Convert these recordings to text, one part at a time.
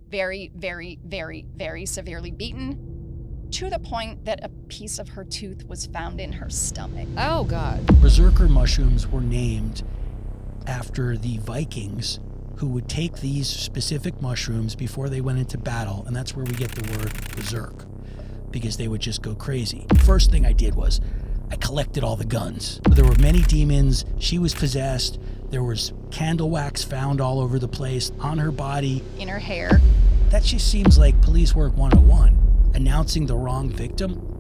very, very, very, very severely beaten, to the point that a piece of her tooth was found in her stomach. Oh, God. Berserker mushrooms were named after the Vikings, who would take these specific mushrooms before they went into battle, and that's where we get the word berserk, because they would just go crazy. First thing I did was I collected all the guns. There were many demons. She was possessed. There was candle wax found all over the place, on her body, In her hair. That just seems like police work 101, announcing the wrong victim.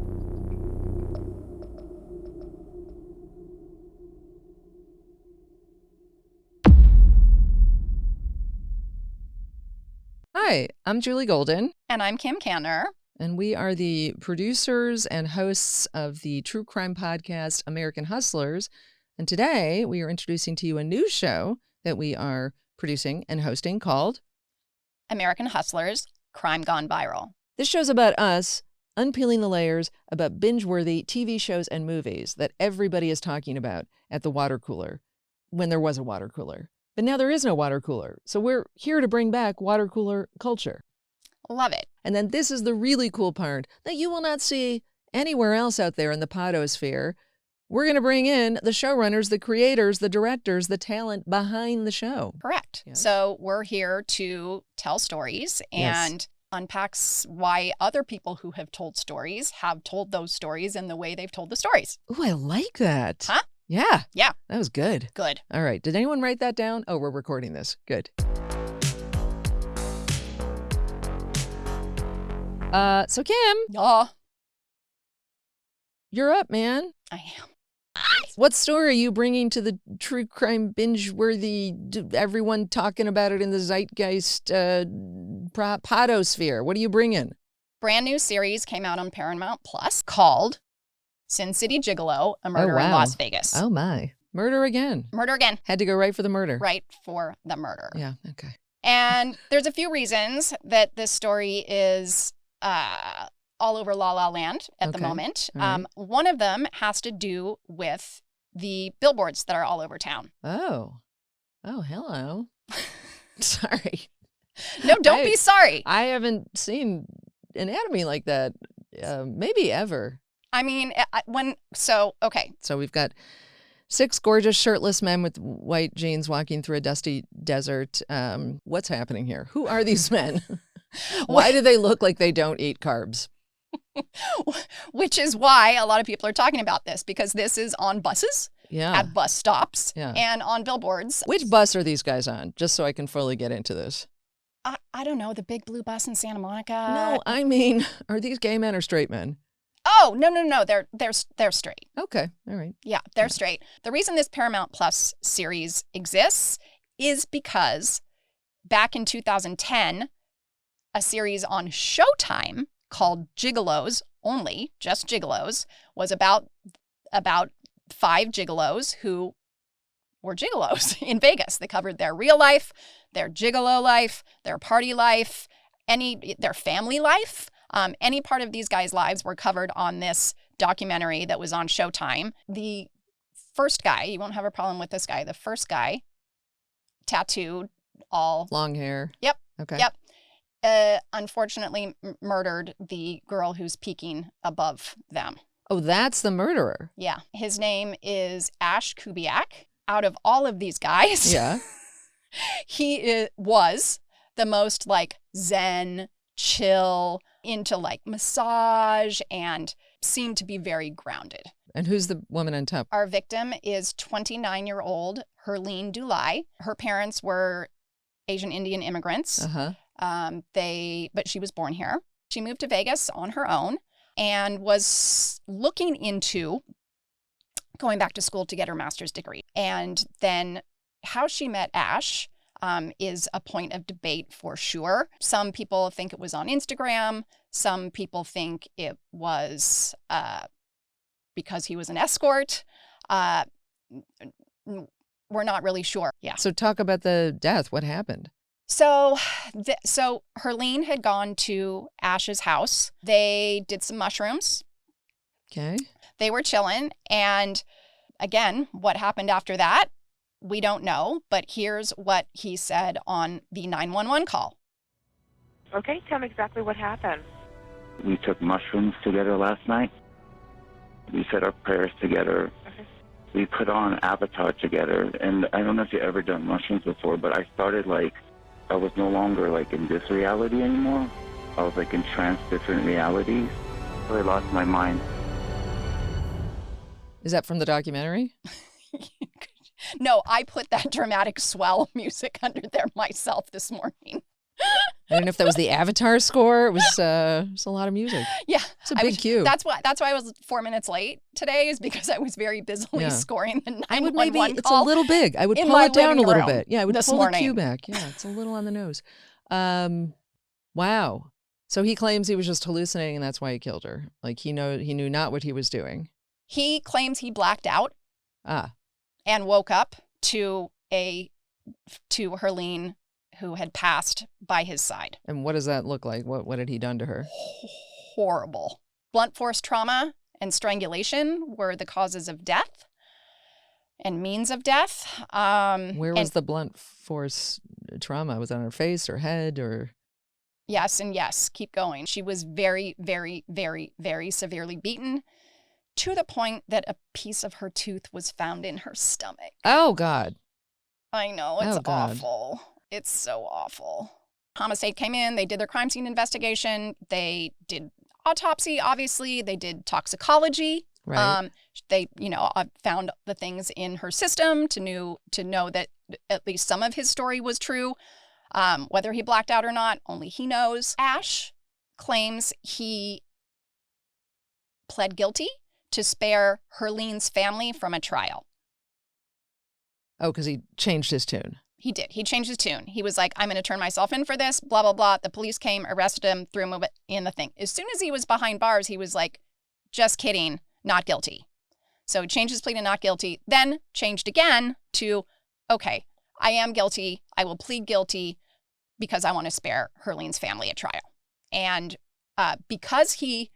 Hi, I'm Julie Golden. And I'm Kim Kantner. And we are the producers and hosts of the true crime podcast, American Hustlers. And today we are introducing to you a new show that we are producing and hosting called American Hustlers, Crime Gone Viral. This show's about us unpeeling the layers about binge-worthy TV shows and movies that everybody is talking about at the water cooler, when there was a water cooler. But now there is no water cooler. So we're here to bring back water cooler culture. Love it. And then this is the really cool part that you will not see anywhere else out there in the podosphere. We're going to bring in the showrunners, the creators, the directors, the talent behind the show. Correct. Yes. So we're here to tell stories and unpacks why other people who have told stories have told those stories in the way they've told the stories. Ooh, I like that. Huh? Yeah. Yeah. That was good. Good. All right. Did anyone write that down? Oh, we're recording this. Good. So Kim, you're up, man. I am. What story are you bringing to the true crime binge-worthy, everyone talking about it in the zeitgeist podosphere? What are you bringing? Brand new series came out on Paramount Plus called City Gigolo, A Murder in Las Vegas. Oh, my. Murder again. Murder again. Had to go right for the murder. Right for the murder. Yeah, okay. And there's a few reasons that this story is all over La La Land at the moment. Right. One of them has to do with the billboards that are all over town. Oh, hello. Sorry. No, don't be sorry. I haven't seen anatomy like that, maybe ever. I mean, okay. So we've got 6 gorgeous shirtless men with white jeans walking through a dusty desert. What's happening here? Who are these men? Why do they look like they don't eat carbs? Which is why a lot of people are talking about this, because this is on buses, at bus stops, and on billboards. Which bus are these guys on? Just so I can fully get into this. I don't know, the big blue bus in Santa Monica. No, I mean, are these gay men or straight men? Oh, no, they're straight. Okay, all right. Yeah, they're straight. The reason this Paramount Plus series exists is because back in 2010, a series on Showtime called Gigolos, just Gigolos, was about 5 gigolos who were gigolos in Vegas. They covered their real life, their gigolo life, their party life, their family life. Any part of these guys' lives were covered on this documentary that was on Showtime. The first guy, you won't have a problem with this guy, the first guy, tattooed, all long hair. Yep. Okay. Yep. Unfortunately murdered the girl who's peeking above them. Oh, that's the murderer. Yeah. His name is Ash Kubiak. Out of all of these guys, he was the most zen, chill, into massage, and seemed to be very grounded. And who's the woman on top? Our victim is 29-year-old Herleen Dulai. Her parents were Asian Indian immigrants. But she was born here. She moved to Vegas on her own and was looking into going back to school to get her master's degree. And then how she met Ash is a point of debate for sure. Some people think it was on Instagram. Some people think it was because he was an escort. We're not really sure. Yeah. So talk about the death. What happened? So Hurleene had gone to Ash's house. They did some mushrooms. Okay. They were chilling. And again, what happened after that, we don't know. But here's what he said on the 911 call. Okay, tell me exactly what happened. We took mushrooms together last night. We said our prayers together. Okay. We put on Avatar together. And I don't know if you've ever done mushrooms before, but I started I was no longer in this reality anymore. I was in different realities. So I lost my mind. Is that from the documentary? No, I put that dramatic swell music under there myself this morning. I don't know if that was the Avatar score. It was a lot of music. Yeah. It's a big cue. That's why I was 4 minutes late today, is because I was very busily scoring the 911 call. It's a little big. I would pull it down a little bit. Yeah, I would pull the cue back. Yeah, it's a little on the nose. Wow. So he claims he was just hallucinating and that's why he killed her. He knew not what he was doing. He claims he blacked out. And woke up to Herleen, who had passed by his side. And what does that look like? What had he done to her? Horrible. Blunt force trauma and strangulation were the causes of death and means of death. Where was the blunt force trauma? Was it on her face or head or? Yes, and yes. Keep going. She was very, very, very, very severely beaten, to the point that a piece of her tooth was found in her stomach. Oh, God. I know. It's awful. It's so awful. Homicide came in. They did their crime scene investigation. They did autopsy, obviously. They did toxicology. Right. They, found the things in her system to know that at least some of his story was true. Whether he blacked out or not, only he knows. Ash claims he pled guilty to spare Herleen's family from a trial. Oh, because he changed his tune. He did. He changed his tune. He was like, I'm going to turn myself in for this, blah, blah, blah. The police came, arrested him, threw him in the thing. As soon as he was behind bars, he was like, just kidding, not guilty. So he changed his plea to not guilty, then changed again to, okay, I am guilty. I will plead guilty because I want to spare Herleen's family a trial. And because he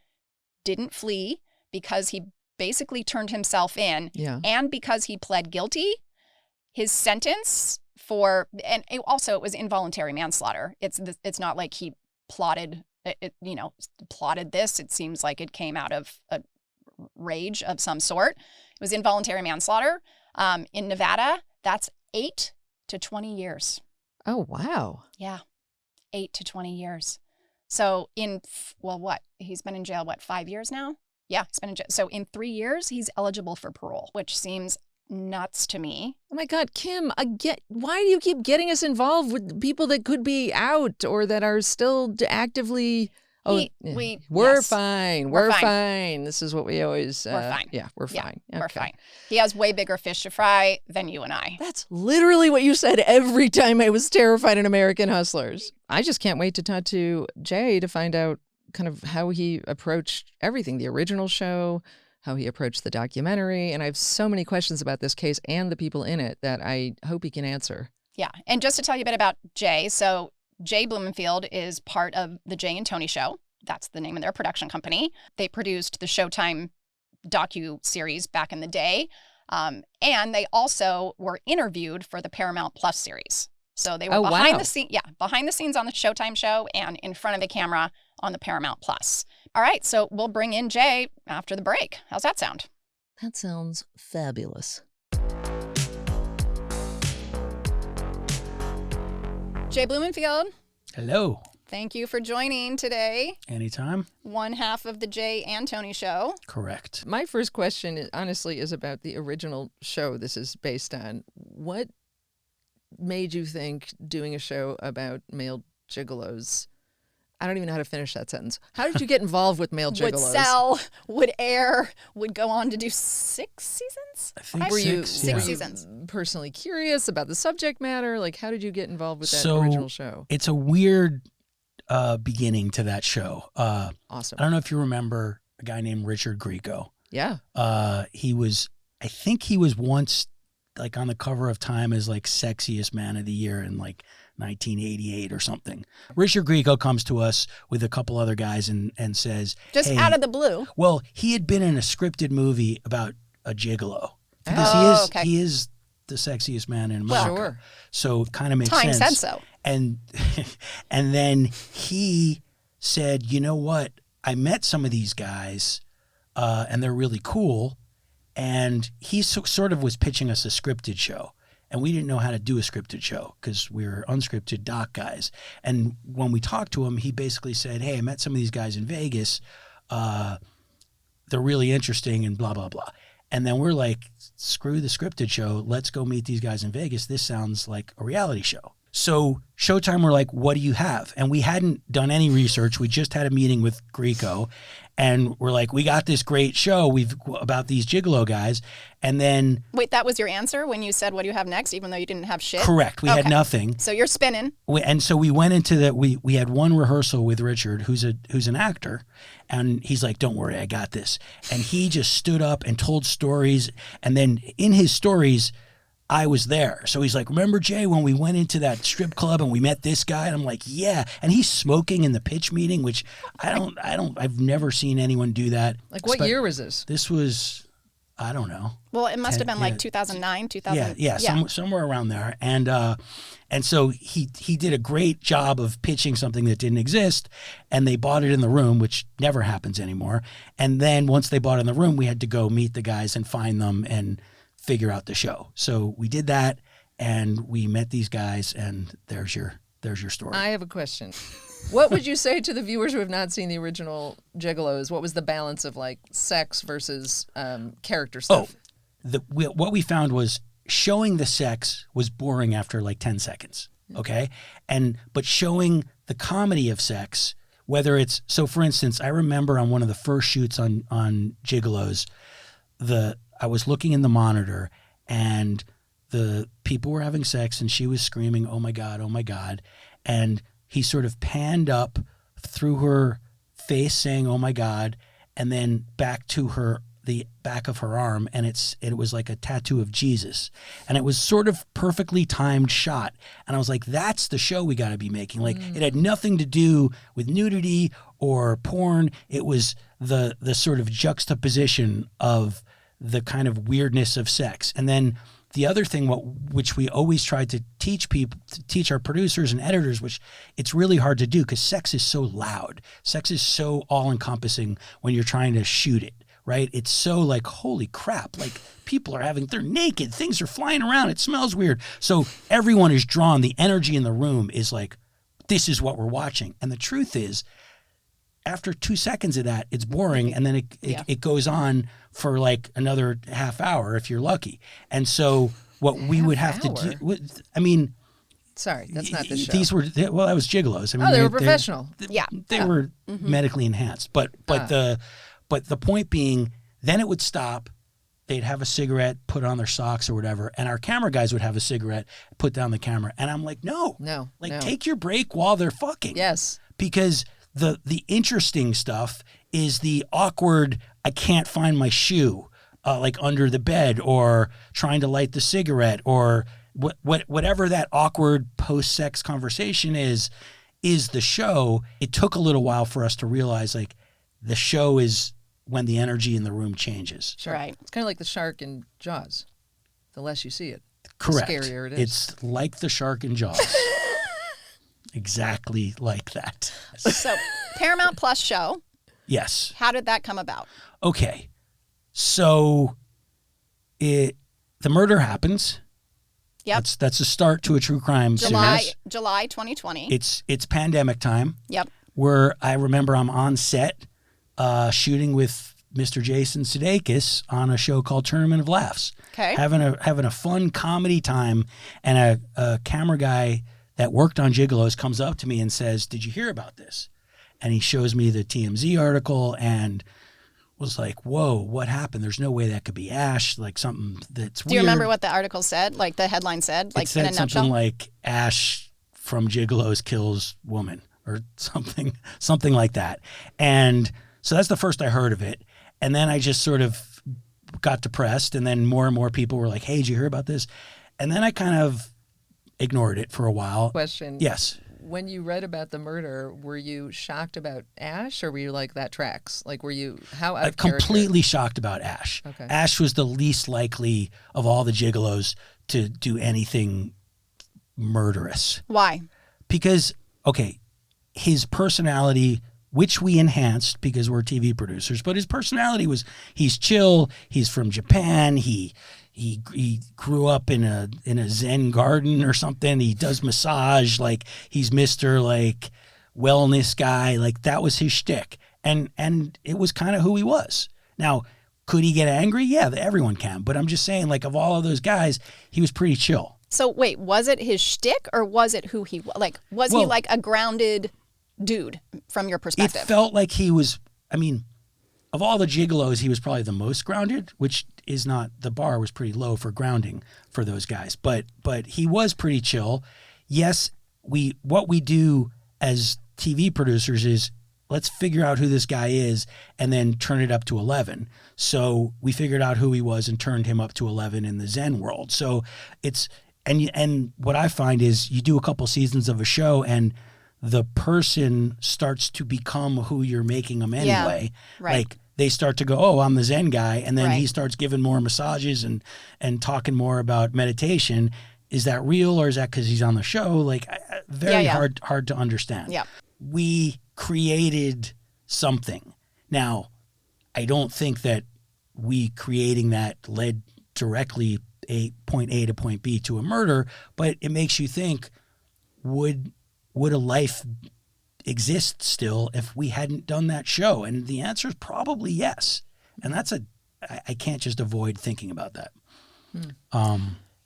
didn't flee, because he basically turned himself in, and because he pled guilty, his sentence and it was involuntary manslaughter. It's not like he plotted this. It seems like it came out of a rage of some sort. It was involuntary manslaughter. In Nevada, that's 8 to 20 years. Oh, wow. Yeah, 8 to 20 years. So he's been in jail, 5 years now? Yeah, he's been in jail. So in 3 years, he's eligible for parole, which seems nuts to me. Oh my God, Kim, why do you keep getting us involved with people that could be out or that are still actively... We're fine. We're fine. This is what we always... we're fine. Yeah, we're fine. Okay. We're fine. He has way bigger fish to fry than you and I. That's literally what you said every time I was terrified in American Hustlers. I just can't wait to talk to Jay to find out kind of how he approached everything, the original show, how he approached the documentary. And I have so many questions about this case and the people in it that I hope he can answer. Yeah. And just to tell you a bit about Jay, so Jay Blumenfield is part of the Jay and Tony Show. That's the name of their production company. They produced the Showtime docuseries back in the day. And they also were interviewed for the Paramount Plus series. So they were behind the scenes on the Showtime show and in front of the camera on the Paramount Plus. All right, so we'll bring in Jay after the break. How's that sound? That sounds fabulous. Jay Blumenfield. Hello. Thank you for joining today. Anytime. One half of the Jay and Tony Show. Correct. My first question, honestly, is about the original show this is based on. What made you think doing a show about male gigolos? I don't even know how to finish that sentence. How did you get involved with male gigolos? Would sell, would air, would go on to do 6 seasons? I think were you six seasons. Personally curious about the subject matter? Like, how did you get involved with that original show? It's a weird beginning to that show. Awesome. I don't know if you remember a guy named Richard Grieco. Yeah. I think he was once like on the cover of Time as like sexiest man of the year in like 1988 or something. Richard Grieco comes to us with a couple other guys and says, just hey, out of the blue. Well, he had been in a scripted movie about a gigolo because he is the sexiest man in America. Sure. So it kind of makes Time sense. said so. And and then he said, you know what? I met some of these guys, and they're really cool. And he sort of was pitching us a scripted show. And we didn't know how to do a scripted show because we were unscripted doc guys. And when we talked to him, he basically said, hey, I met some of these guys in Vegas. They're really interesting and blah, blah, blah. And then we're like, screw the scripted show. Let's go meet these guys in Vegas. This sounds like a reality show. So Showtime were like, what do you have? And we hadn't done any research. We just had a meeting with Greco. And we're like, we got this great show about these Gigolo guys. And then... Wait, that was your answer when you said, what do you have next, even though you didn't have shit? Correct. We had nothing. So you're spinning. And so we went into we had one rehearsal with Richard, who's an actor. And he's like, don't worry, I got this. And he just stood up and told stories. And then in his stories... I was there. So he's like, remember, Jay, when we went into that strip club and we met this guy? And I'm like, yeah. And he's smoking in the pitch meeting, which I've never seen anyone do that. Like, what year was this? This was, I don't know. Well, it must have been like 2009, 2000. Yeah. Somewhere around there. And so he did a great job of pitching something that didn't exist, and they bought it in the room, which never happens anymore. And then once they bought it in the room, we had to go meet the guys and find them and figure out the show. So we did that, and we met these guys, and there's your story. I have a question. What would you say to the viewers who have not seen the original Gigolos? What was the balance of like sex versus character stuff? What we found was showing the sex was boring after like 10 seconds. Okay. But showing the comedy of sex, whether it's, so for instance, I remember on one of the first shoots on Gigolos, I was looking in the monitor and the people were having sex and she was screaming, oh my God, oh my God. And he sort of panned up through her face saying, oh my God, and then back to the back of her arm. And it was like a tattoo of Jesus. And it was sort of perfectly timed shot. And I was like, that's the show we got to be making. Like it had nothing to do with nudity or porn. It was the sort of juxtaposition of the kind of weirdness of sex. And then the other thing, which we always tried to teach our producers and editors, which it's really hard to do because sex is so loud. Sex is so all-encompassing when you're trying to shoot it, right? It's so like, holy crap, like people they're naked, things are flying around, it smells weird. So everyone is drawn, the energy in the room is like, this is what we're watching. And the truth is, after 2 seconds of that, it's boring, and then it goes on for like another half hour if you're lucky. And so what we would have to do, I mean, sorry, that's not the show. These were that was Gigolos. I mean, they were professional. They were medically enhanced. But the point being, then it would stop. They'd have a cigarette, put on their socks or whatever, and our camera guys would have a cigarette, put down the camera, and I'm like, no, take your break while they're fucking. Yes, because the interesting stuff is the awkward, I can't find my shoe, like under the bed, or trying to light the cigarette, or whatever that awkward post-sex conversation is the show. It took a little while for us to realize like the show is when the energy in the room changes. Sure. Right. It's kind of like the shark in Jaws. The less you see it, correct, the scarier it is. It's like the shark in Jaws. Exactly like that. So, Paramount Plus show. Yes. How did that come about? Okay. So, the murder happens. Yep. That's a start to a true crime series. July 2020. It's pandemic time. Yep. Where I remember I'm on set shooting with Mr. Jason Sudeikis on a show called Tournament of Laughs. Okay. Having a fun comedy time, and a camera guy that worked on Gigolos comes up to me and says, did you hear about this? And he shows me the TMZ article and was like, whoa, what happened? There's no way that could be Ash, like something that's weird. Do you remember what the article said? Like the headline said? Like it said in a nutshell? something like Ash from Gigolos kills woman or something like that. And so that's the first I heard of it. And then I just sort of got depressed, and then more and more people were like, hey, did you hear about this? And then I kind of ignored it for a while. Question. Yes. When you read about the murder, were you shocked about Ash, or were you like, that tracks? Like, were you, how out of completely shocked about Ash. Okay. Ash was the least likely of all the Gigolos to do anything murderous. Why? because, okay, his personality, which we enhanced because we're TV producers, but his personality was, he's chill, he's from Japan, he grew up in a Zen garden or something, he does massage, like he's Mr. like wellness guy, like that was his shtick. And it was kind of who he was. Now, could he get angry? Yeah, everyone can. But I'm just saying, like, of all of those guys, he was pretty chill. So wait, was it his shtick or was it who he was? Like, was he like a grounded dude from your perspective? It felt like he was, I mean, of all the gigolos, he was probably the most grounded, which is not, the bar was pretty low for grounding for those guys. But he was pretty chill. Yes, what we do as TV producers is, let's figure out who this guy is and then turn it up to 11. So we figured out who he was and turned him up to 11 in the Zen world. So it's, and what I find is you do a couple seasons of a show and the person starts to become who you're making them anyway. Yeah, right. Like they start to go, oh, I'm the Zen guy. And then right. he starts giving more massages and talking more about meditation. Is that real or is that because he's on the show? Like very hard to understand. Yeah. We created something. Now, I don't think that we creating that led directly point A to point B to a murder, but it makes you think, would a life exist still if we hadn't done that show? And the answer is probably yes. And that's I can't just avoid thinking about that.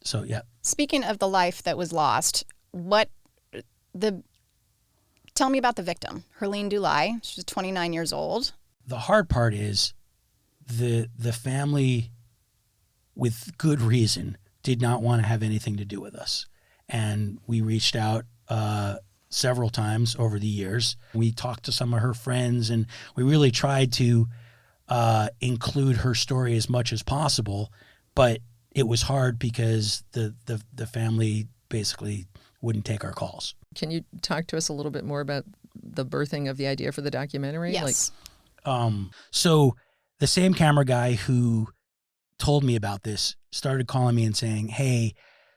So yeah. Speaking of the life that was lost, tell me about the victim, Herleen Dulai. She was 29 years old. The hard part is the family, with good reason, did not want to have anything to do with us. And we reached out several times over the years. We talked to some of her friends, and we really tried to include her story as much as possible. But it was hard because the family basically wouldn't take our calls. Can you talk to us a little bit more about the birthing of the idea for the documentary? Yes. So the same camera guy who told me about this started calling me and saying, hey,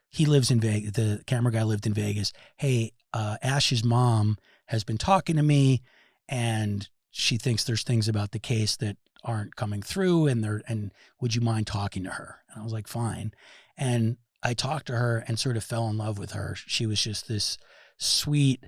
he lives in Vegas. The camera guy lived in Vegas. Hey, Ash's mom has been talking to me and she thinks there's things about the case that aren't coming through and would you mind talking to her? And I was like, fine. And I talked to her and sort of fell in love with her. She was just this sweet,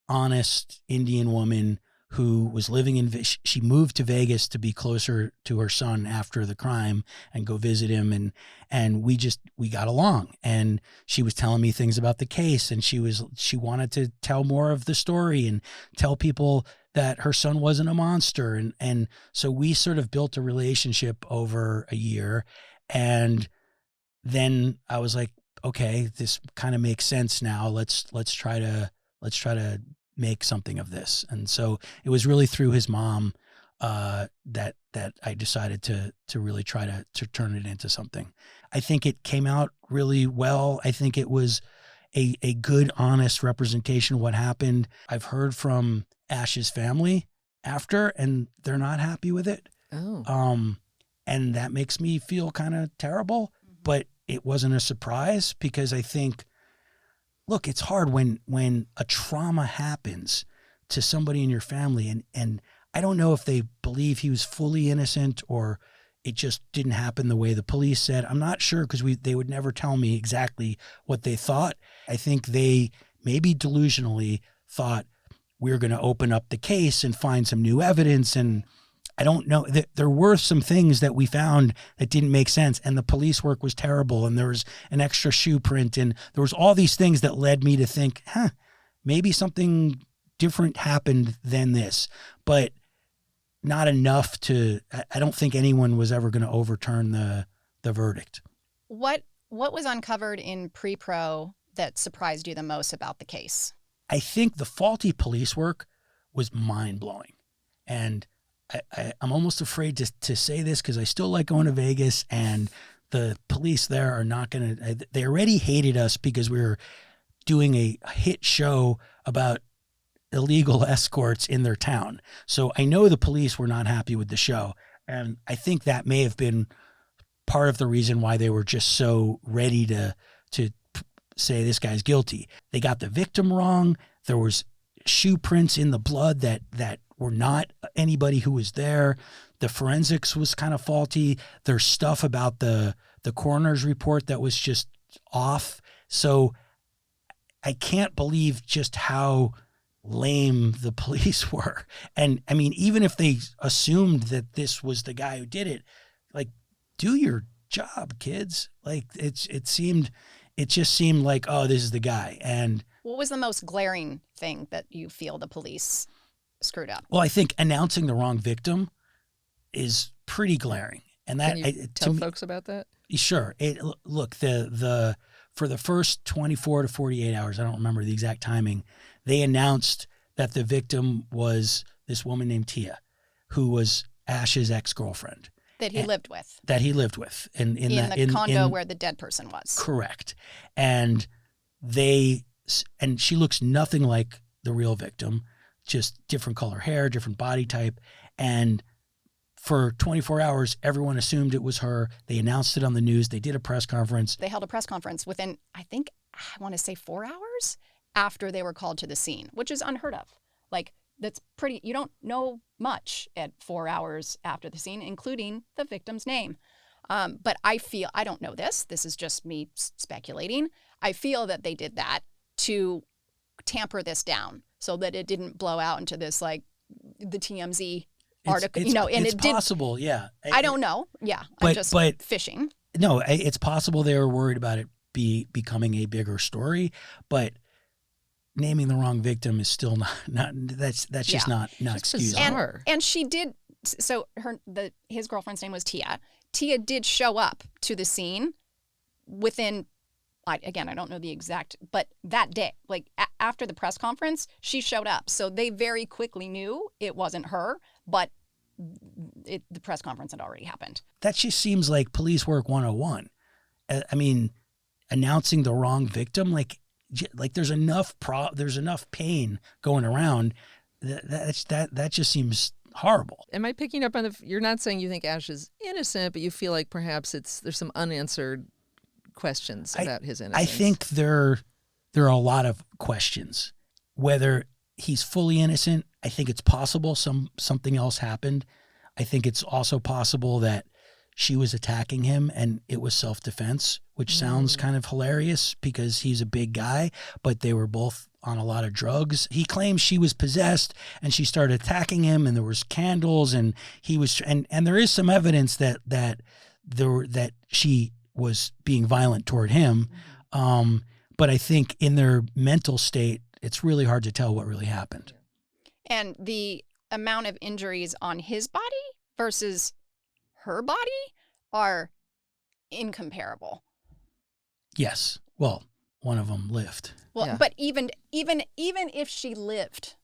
honest Indian woman who was living she moved to Vegas to be closer to her son after the crime and go visit him. And we got along, and she was telling me things about the case, and she wanted to tell more of the story and tell people that her son wasn't a monster. And so we sort of built a relationship over a year. And then I was like, okay, this kind of makes sense now. Let's try to make something of this. And so it was really through his mom that I decided to really try to turn it into something. I think it came out really well. I think it was a good, honest representation of what happened. I've heard from Ash's family after, and they're not happy with it. Oh. And that makes me feel kind of terrible, but it wasn't a surprise because I think, look, it's hard when a trauma happens to somebody in your family, and I don't know if they believe he was fully innocent or it just didn't happen the way the police said. I'm not sure because they would never tell me exactly what they thought. I think they maybe delusionally thought we're going to open up the case and find some new evidence, and I don't know. There were some things that we found that didn't make sense, and the police work was terrible, and there was an extra shoe print, and there was all these things that led me to think, maybe something different happened than this, but not enough I don't think anyone was ever going to overturn the verdict. What was uncovered in pre-pro that surprised you the most about the case? I think the faulty police work was mind-blowing, and I'm almost afraid to say this because I still like going to Vegas, and the police there are not going to, they already hated us because we were doing a hit show about illegal escorts in their town. So I know the police were not happy with the show. And I think that may have been part of the reason why they were just so ready to say this guy's guilty. They got the victim wrong. There was shoe prints in the blood that were not anybody who was there. The forensics was kind of faulty. There's stuff about the coroner's report that was just off. So I can't believe just how lame the police were. And I mean, even if they assumed that this was the guy who did it, like, do your job, kids. Like, it just seemed like, oh, this is the guy. And what was the most glaring thing that you feel the police screwed up? well, I think announcing the wrong victim is pretty glaring. And that Can you tell folks about that? Sure. Look, the for the first 24 to 48 hours, I don't remember the exact timing, they announced that the victim was this woman named Tia, who was Ash's ex-girlfriend. That he lived with. That he lived with. In the condo where the dead person was. Correct. And she looks nothing like the real victim, just different color hair, different body type. And for 24 hours, everyone assumed it was her. They announced it on the news. They did a press conference. They held a press conference within, I want to say 4 hours after they were called to the scene, which is unheard of. Like, that's pretty, you don't know much at 4 hours after the scene, including the victim's name. But I don't know this. This is just me speculating. I feel that they did that to tamper this down so that it didn't blow out into this, like, the TMZ article, and it's possible, yeah. I don't know. Yeah, I'm just fishing. No, it's possible they were worried about it becoming a bigger story, but naming the wrong victim is still not that's just not excusable. And she did. So his girlfriend's name was Tia. Tia did show up to the scene within. Again, I don't know the exact, but that day, like after the press conference, she showed up. So they very quickly knew it wasn't her, but the press conference had already happened. That just seems like police work 101. I mean, announcing the wrong victim, like there's enough pain going around. That just seems horrible. Am I picking up on you're not saying you think Ash is innocent, but you feel like perhaps there's some unanswered questions about his innocence? I think there are a lot of questions. Whether he's fully innocent, I think it's possible something else happened. I think it's also possible that she was attacking him and it was self-defense, which sounds kind of hilarious because he's a big guy, but they were both on a lot of drugs. He claims she was possessed and she started attacking him, and there was candles, and he was and there is some evidence that she was being violent toward him. But I think in their mental state, it's really hard to tell what really happened. And the amount of injuries on his body versus her body are incomparable. Yes. Well, one of them lived. Well, yeah. But even if she lived,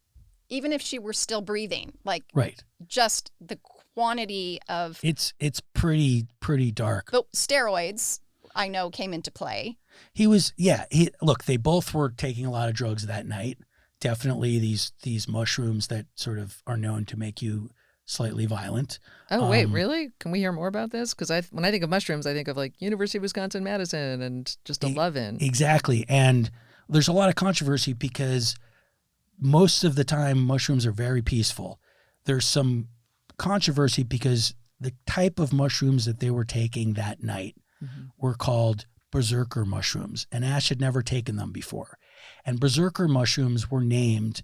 even if she were still breathing, like right, just the quantity of it's pretty dark. But steroids, I know, came into play. Look, they both were taking a lot of drugs that night. Definitely these mushrooms that sort of are known to make you slightly violent. Oh, wait, really? Can we hear more about this? Because when I think of mushrooms, I think of like University of Wisconsin-Madison and just a love-in. Exactly. And there's a lot of controversy because most of the time mushrooms are very peaceful. There's some controversy because the type of mushrooms that they were taking that night were called berserker mushrooms, and Ash had never taken them before. And berserker mushrooms were named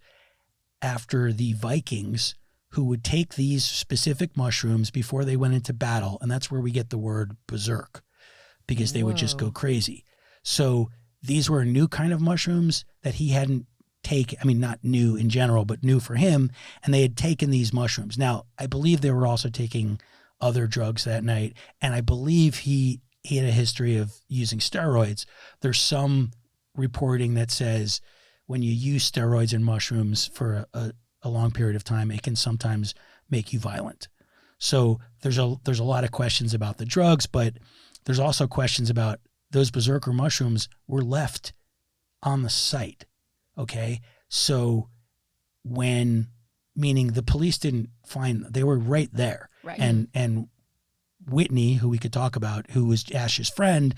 after the Vikings who would take these specific mushrooms before they went into battle, and that's where we get the word berserk, because they would just go crazy. So these were a new kind of mushrooms that he hadn't taken. I mean, not new in general, but new for him, and they had taken these mushrooms. Now, I believe they were also taking other drugs that night, and I believe he had a history of using steroids. There's some reporting that says when you use steroids and mushrooms for a long period of time, it can sometimes make you violent. So there's a lot of questions about the drugs, but there's also questions about those berserker mushrooms were left on the site. Okay. So meaning the police didn't find, they were right there. Right. And Whitney, who we could talk about, who was Ash's friend,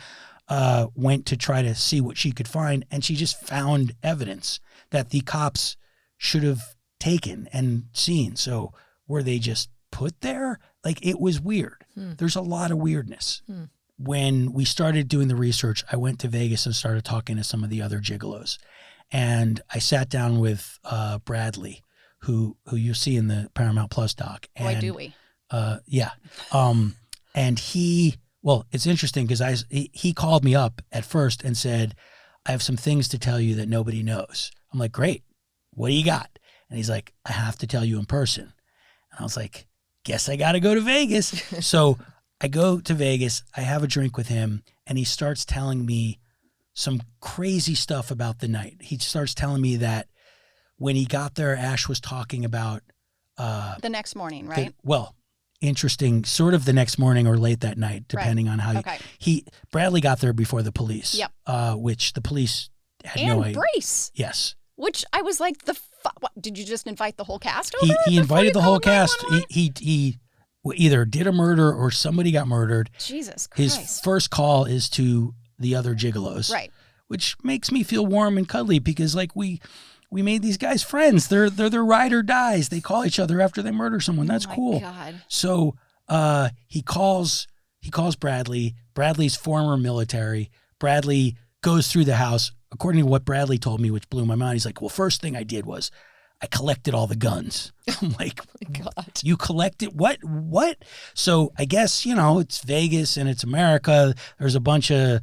went to try to see what she could find, and she just found evidence that the cops should have taken and seen. So were they just put there? Like, it was weird. There's a lot of weirdness. When we started doing the research, I went to Vegas and started talking to some of the other gigolos. And I sat down with Bradley, who you see in the Paramount Plus doc. And, Boy, do we. Yeah. And it's interesting because he called me up at first and said, I have some things to tell you that nobody knows. I'm like, great. What do you got? And he's like, I have to tell you in person. And I was like, guess I got to go to Vegas. So I go to Vegas, I have a drink with him, and he starts telling me some crazy stuff about the night. He starts telling me that when he got there, Ash was talking about... the next morning, right? Interesting, sort of the next morning or late that night, depending on how Bradley got there before the police. Yep. Which the police had and no idea. Brace. Yes. Which I was like, what, did you just invite the whole cast over? He invited the whole cast. He either did a murder or somebody got murdered. Jesus Christ. His first call is to the other gigolos. Right. Which makes me feel warm and cuddly because, like, we made these guys friends. They're their ride or dies. They call each other after they murder someone. That's cool. God. So he calls Bradley. Bradley's former military. Bradley goes through the house. According to what Bradley told me, which blew my mind, he's like, well, first thing I did was I collected all the guns. I'm like, Oh my God. You collected what? So I guess, it's Vegas and it's America. There's a bunch of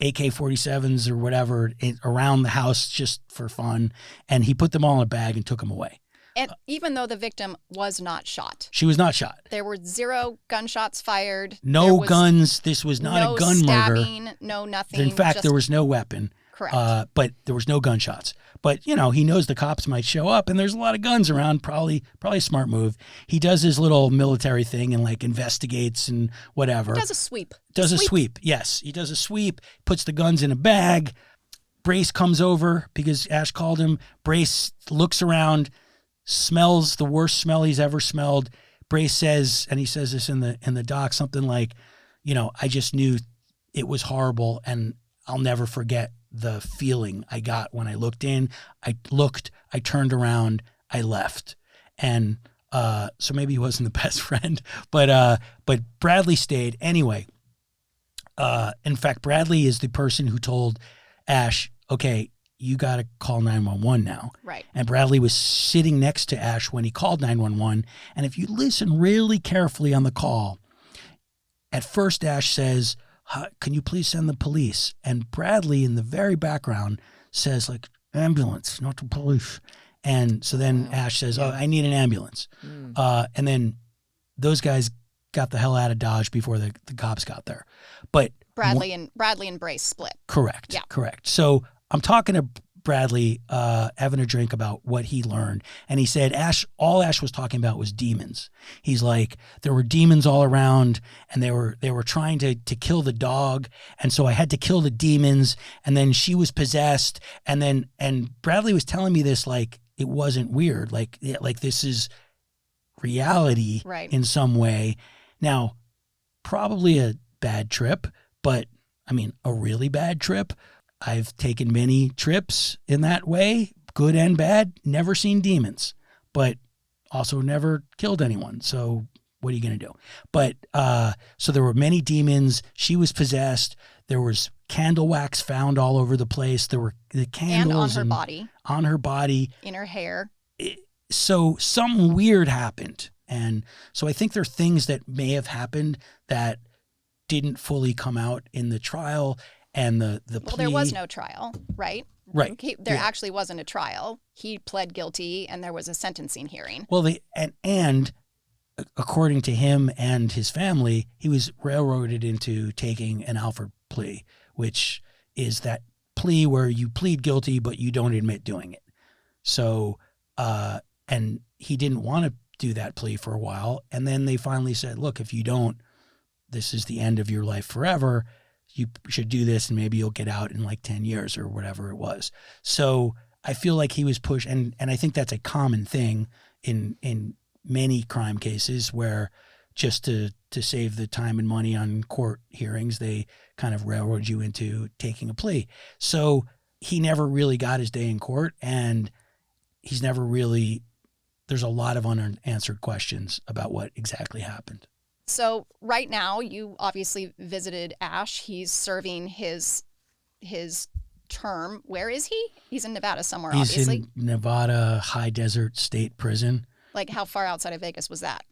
AK-47s or whatever around the house just for fun. And he put them all in a bag and took them away. And even though the victim was not shot. She was not shot. There were 0 gunshots fired. No guns. This was not a gun stabbing, murder. No nothing. In fact, there was no weapon. Correct. But there was no gunshots. But, he knows the cops might show up and there's a lot of guns around. Probably a smart move. He does his little military thing and, like, investigates and whatever. He does a sweep. A sweep. Yes. He does a sweep, puts the guns in a bag. Brace comes over because Ash called him. Brace looks around, smells the worst smell he's ever smelled. Brace says, and he says this in the doc, something like, I just knew it was horrible and I'll never forget the feeling I got when I looked in. I turned around, I left. And so maybe he wasn't the best friend, but Bradley stayed. Anyway, in fact, Bradley is the person who told Ash, okay, you got to call 911 now. Right. And Bradley was sitting next to Ash when he called 911. And if you listen really carefully on the call, at first Ash says, can you please send the police? And Bradley in the very background says, like, ambulance, not the police. And so then Ash says, I need an ambulance. And then those guys got the hell out of Dodge before the cops got there. But Bradley and Brace split. Correct. Yeah. Correct. So I'm talking to Bradley, having a drink about what he learned. And he said all Ash was talking about was demons. He's like, there were demons all around and they were trying to kill the dog. And so I had to kill the demons. And then she was possessed. And Bradley was telling me this, like, it wasn't weird. Like this is reality in some way. Now, probably a bad trip, but I mean, a really bad trip. I've taken many trips in that way, good and bad, never seen demons, but also never killed anyone. So what are you going to do? But so there were many demons. She was possessed. There was candle wax found all over the place. There were the candles and on her body, in her hair. So something weird happened. And so I think there are things that may have happened that didn't fully come out in the trial. And the plea. Well, there was no trial, right? Right. There actually wasn't a trial. He pled guilty, and there was a sentencing hearing. Well, and according to him and his family, he was railroaded into taking an Alford plea, which is that plea where you plead guilty but you don't admit doing it. So, and he didn't want to do that plea for a while, and then they finally said, "Look, if you don't, this is the end of your life forever. You should do this and maybe you'll get out in like 10 years or whatever it was." So I feel like he was pushed. And I think that's a common thing in many crime cases where just to save the time and money on court hearings, they kind of railroad you into taking a plea. So he never really got his day in court, and he's never really, there's a lot of unanswered questions about what exactly happened. So right now, you obviously visited Ash. He's serving his term. Where is he? He's in Nevada somewhere, He's obviously. in Nevada High Desert State Prison. Like, how far outside of Vegas was that?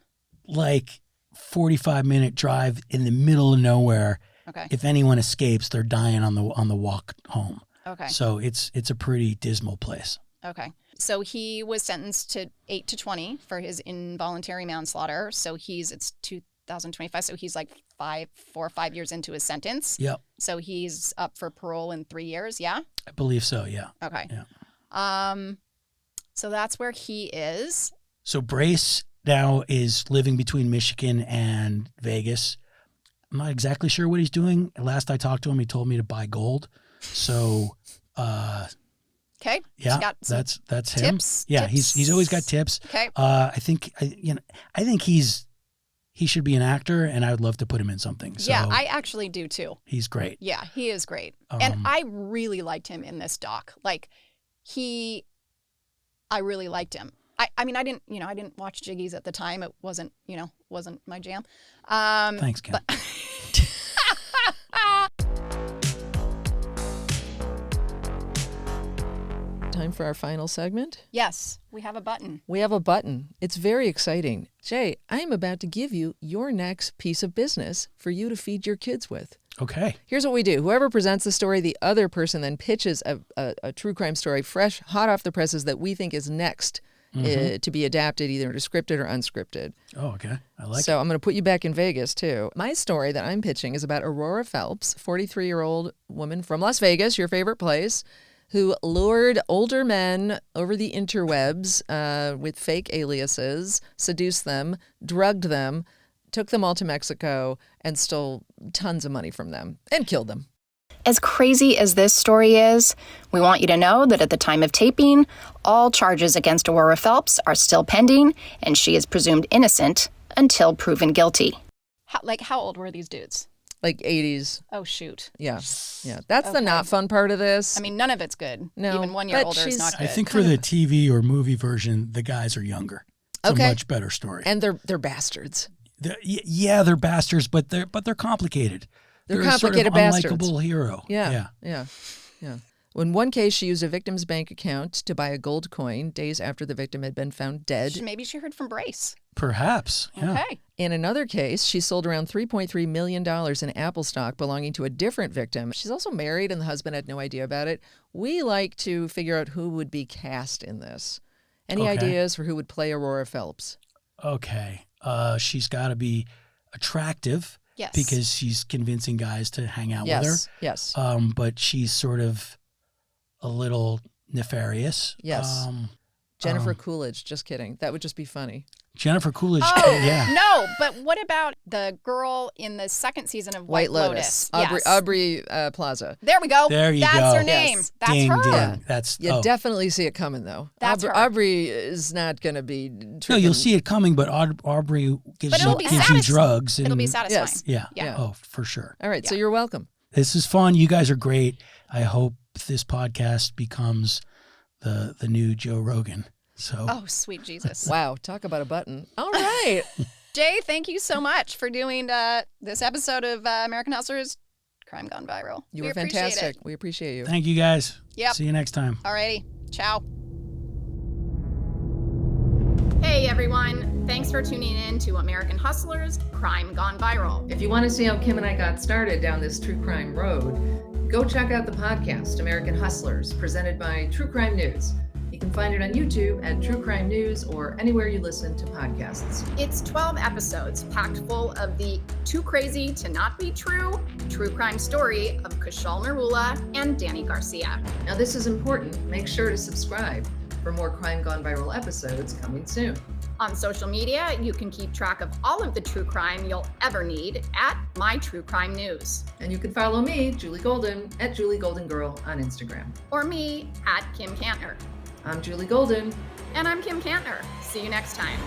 Like 45-minute drive in the middle of nowhere. Okay. If anyone escapes, they're dying on the walk home. Okay. So it's a pretty dismal place. Okay. So he was sentenced to 8 to 20 for his involuntary manslaughter. So it's 2025. So he's like 4 or 5 years into his sentence. Yep. So he's up for parole in 3 years. Yeah. I believe so. Yeah. Okay. Yeah. So that's where he is. So Brace now is living between Michigan and Vegas. I'm not exactly sure what he's doing. Last I talked to him, he told me to buy gold. So, Okay. yeah, that's him. Tips. Yeah, Tips. he's always got tips. Okay. I think he should be an actor, and I would love to put him in something. So Yeah, I actually do too. he's great. Yeah, he is great. And I really liked him in this doc. Like, I really liked him. I mean, I didn't watch Jiggies at the time. It wasn't my jam. Thanks, Ken. Time for our final segment. Yes, we have a button. We have a button. It's very exciting. Jay, I'm about to give you your next piece of business for you to feed your kids with. Okay. Here's what we do. Whoever presents the story, the other person then pitches a true crime story fresh, hot off the presses that we think is next to be adapted, either into scripted or unscripted. Oh, okay. I like it. So I'm going to put you back in Vegas, too. My story that I'm pitching is about Aurora Phelps, 43-year-old woman from Las Vegas, your favorite place, who lured older men over the interwebs with fake aliases, seduced them, drugged them, took them all to Mexico, and stole tons of money from them and killed them. As crazy as this story is, we want you to know that at the time of taping, all charges against Aurora Phelps are still pending, and she is presumed innocent until proven guilty. How old were these dudes? Like 80s. Oh, shoot. Yeah. That's the not fun part of this. I mean, none of it's good. No, Even 1 year but older is she's- not good. I think for the TV or movie version, the guys are younger. It's Okay. a much better story. And they're bastards. They're bastards, but they're complicated. They're a complicated sort of bastards. unlikable hero. Yeah. In one case, she used a victim's bank account to buy a gold coin days after the victim had been found dead. Maybe she heard from Brace. Perhaps. Yeah. Okay. In another case, she sold around $3.3 million in Apple stock belonging to a different victim. She's also married, and the husband had no idea about it. We like to figure out who would be cast in this. Any Okay. ideas for who would play Aurora Phelps? Okay. She's got to be attractive. Yes. Because she's convincing guys to hang out with her. Yes. But she's sort of a little nefarious. Yes. Jennifer Coolidge. Just kidding. That would just be funny. Jennifer Coolidge. Oh, yeah. no, but what about the girl in the second season of White Lotus? Yes. Aubrey Plaza. There we go. There you That's go. her name. Yes. That's Ding, her. ding. Yeah. That's You definitely see it coming, though. That's her. Aubrey is not going to be No, tripping. you'll see it coming, but Aubrey gives But it'll be you drugs. And, It'll be satisfying. Yes. Yeah. Yeah. Oh, for sure. All right, so you're welcome. This is fun. You guys are great. I hope this podcast becomes the new Joe Rogan. So Oh, sweet Jesus. Wow, talk about a button. All right. Jay, thank you so much for doing this episode of American Hustlers Crime Gone Viral. You We were appreciate fantastic. it. We appreciate you. thank you guys. Yep. See you next time. Alrighty. Ciao. Hey, everyone. Thanks for tuning in to American Hustlers Crime Gone Viral. If you want to see how Kim and I got started down this true crime road, go check out the podcast, American Hustlers, presented by True Crime News. You can find it on YouTube at True Crime News or anywhere you listen to podcasts. It's 12 episodes packed full of the too crazy to not be true crime story of Kushal Marula and Danny Garcia. Now, this is important. Make sure to subscribe for more Crime Gone Viral episodes coming soon. On social media, you can keep track of all of the true crime you'll ever need at My True Crime News. And you can follow me, Julie Golden, at Julie Golden Girl on Instagram. Or me at Kim Kantner. I'm Julie Golden. And I'm Kim Kantner. See you next time.